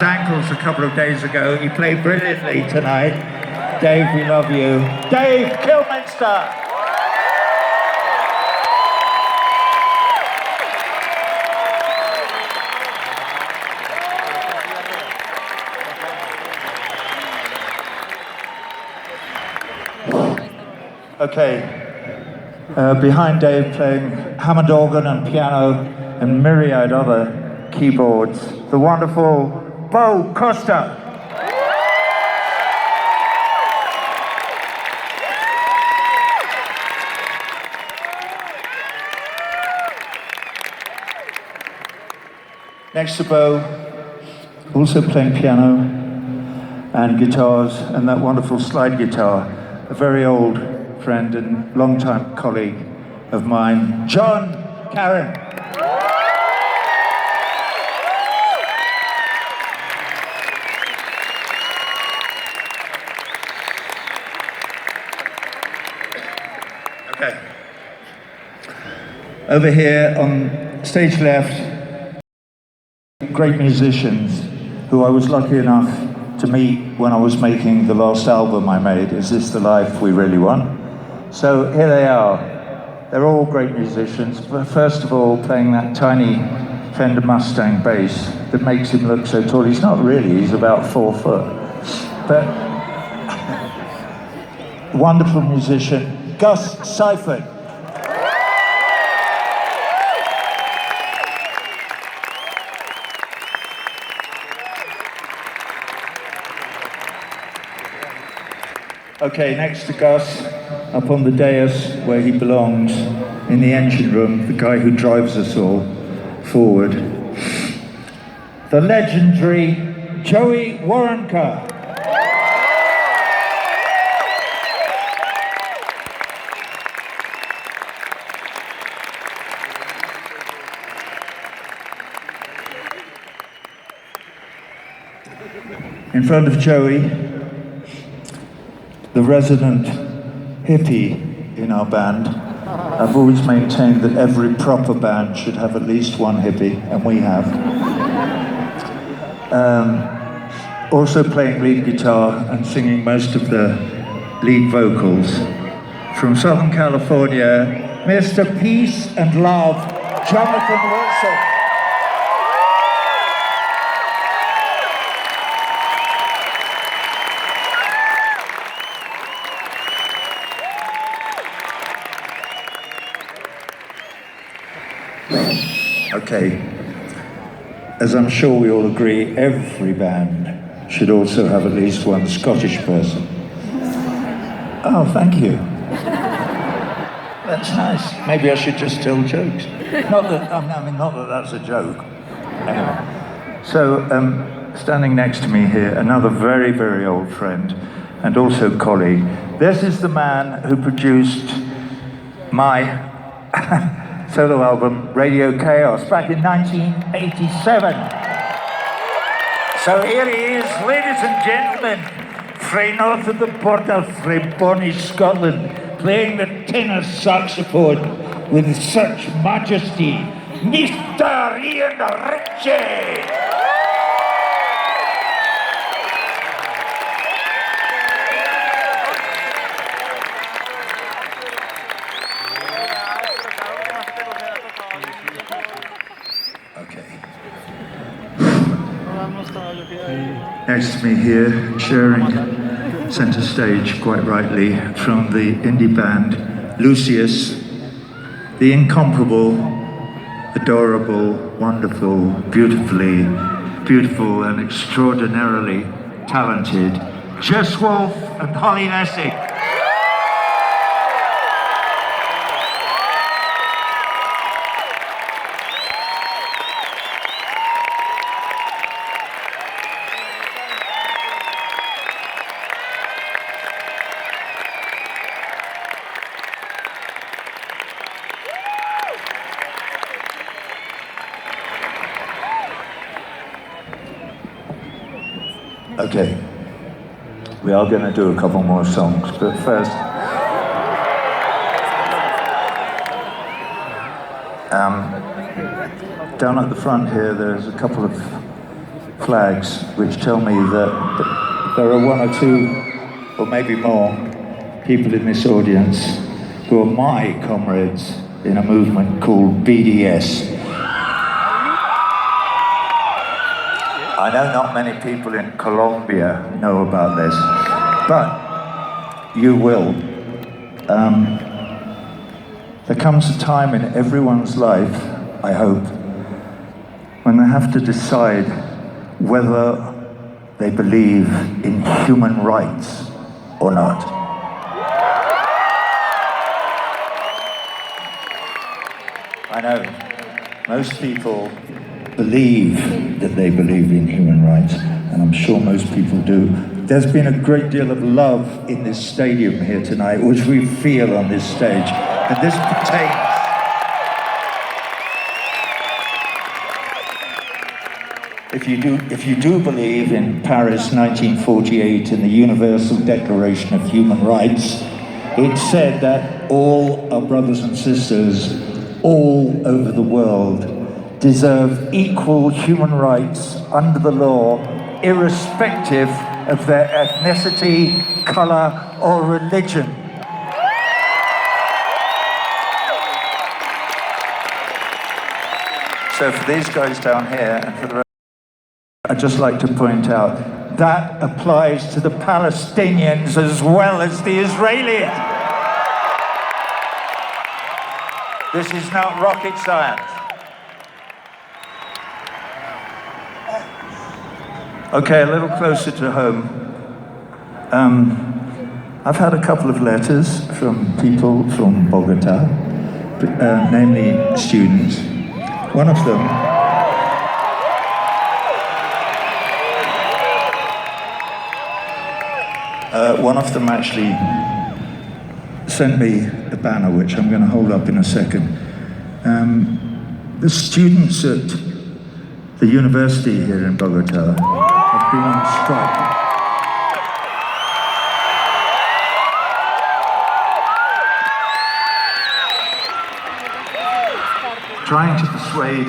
Ankles a couple of days ago. He played brilliantly tonight. Dave, we love you. Dave Kilminster! Okay. Behind Dave playing Hammond organ and piano and myriad other keyboards, the wonderful Bo Costa. Next to Bo, also playing piano and guitars, and that wonderful slide guitar, a very old friend and longtime colleague of mine, John Karen. Okay. Over here on stage left, great musicians who I was lucky enough to meet when I was making the last album I made, Is This the Life We Really Want? So here they are. They're all great musicians, but first of all playing that tiny Fender Mustang bass that makes him look so tall. He's not really, he's about 4 foot. But wonderful musician, Gus Seifert. Okay, next to Gus, up on the dais where he belongs, in the engine room, the guy who drives us all forward, the legendary Joey Waronker. In front of Joey, the resident hippie in our band. I've always maintained that every proper band should have at least one hippie, and we have. Also playing lead guitar and singing most of the lead vocals. From Southern California, Mr. Peace and Love, Jonathan Wilson. Okay, as I'm sure we all agree, every band should also have at least one Scottish person. Oh, thank you. That's nice. Maybe I should just tell jokes. Not that that's a joke. Anyway, so standing next to me here, another very, very old friend and also colleague. This is the man who produced my solo album, Radio Chaos, back in 1987. So here he is, ladies and gentlemen, frae north of the border, frae Bonnie, Scotland, playing the tenor saxophone with such majesty, Mr. Ian Ritchie! Next to me here, sharing center stage, quite rightly, from the indie band Lucius, the incomparable, adorable, wonderful, beautiful and extraordinarily talented Jess Wolfe and Holly Lessig. Okay, we are going to do a couple more songs, but first, down at the front here, there's a couple of flags which tell me that there are one or two, or maybe more, people in this audience who are my comrades in a movement called BDS. I know not many people in Colombia know about this, but you will. There comes a time in everyone's life, I hope, when they have to decide whether they believe in human rights or not. I know most people believe that they believe in human rights, and I'm sure most people do. There's been a great deal of love in this stadium here tonight, which we feel on this stage, and this pertains. If you do believe in Paris 1948 and the Universal Declaration of Human Rights, it said that all our brothers and sisters all over the world deserve equal human rights under the law, irrespective of their ethnicity, color, or religion. So for these guys down here, and for the rest, I'd just like to point out, that applies to the Palestinians as well as the Israelis. This is not rocket science. Okay, a little closer to home. I've had a couple of letters from people from Bogotá, namely students. One of them actually sent me a banner, which I'm going to hold up in a second. The students at the university here in Bogotá have been on strike. Trying to persuade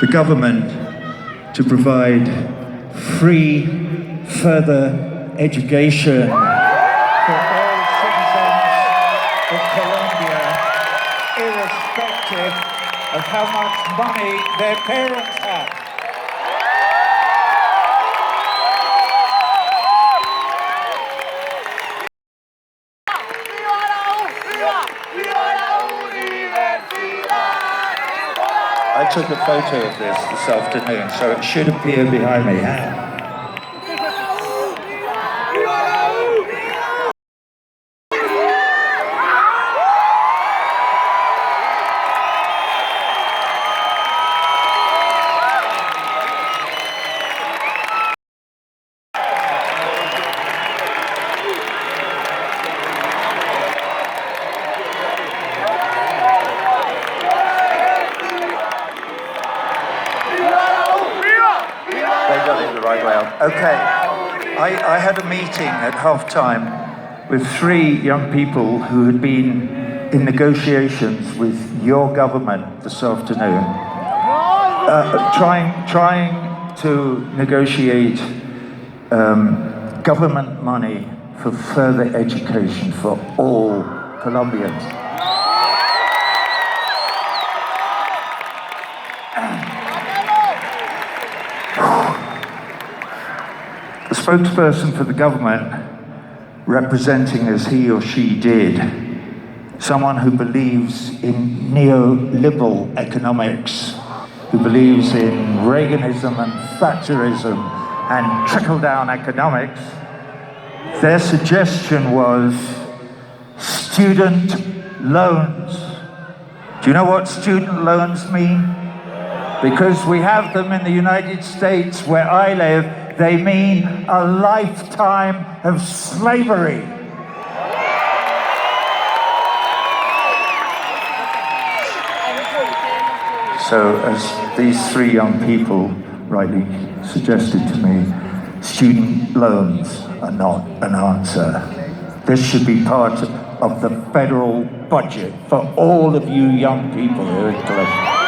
the government to provide free further education for all citizens of Colombia, irrespective of how much money their parents have. I took a photo of this afternoon, so it should appear behind me. Okay, I had a meeting at half-time with 3 young people who had been in negotiations with your government this afternoon, trying to negotiate government money for further education for all Colombians. The spokesperson for the government, representing as he or she did, someone who believes in neoliberal economics, who believes in Reaganism and Thatcherism and trickle-down economics, their suggestion was student loans. Do you know what student loans mean? Because we have them in the United States where I live, they mean a lifetime of slavery. So, as these 3 young people rightly suggested to me, student loans are not an answer. This should be part of the federal budget for all of you young people here in Colombia.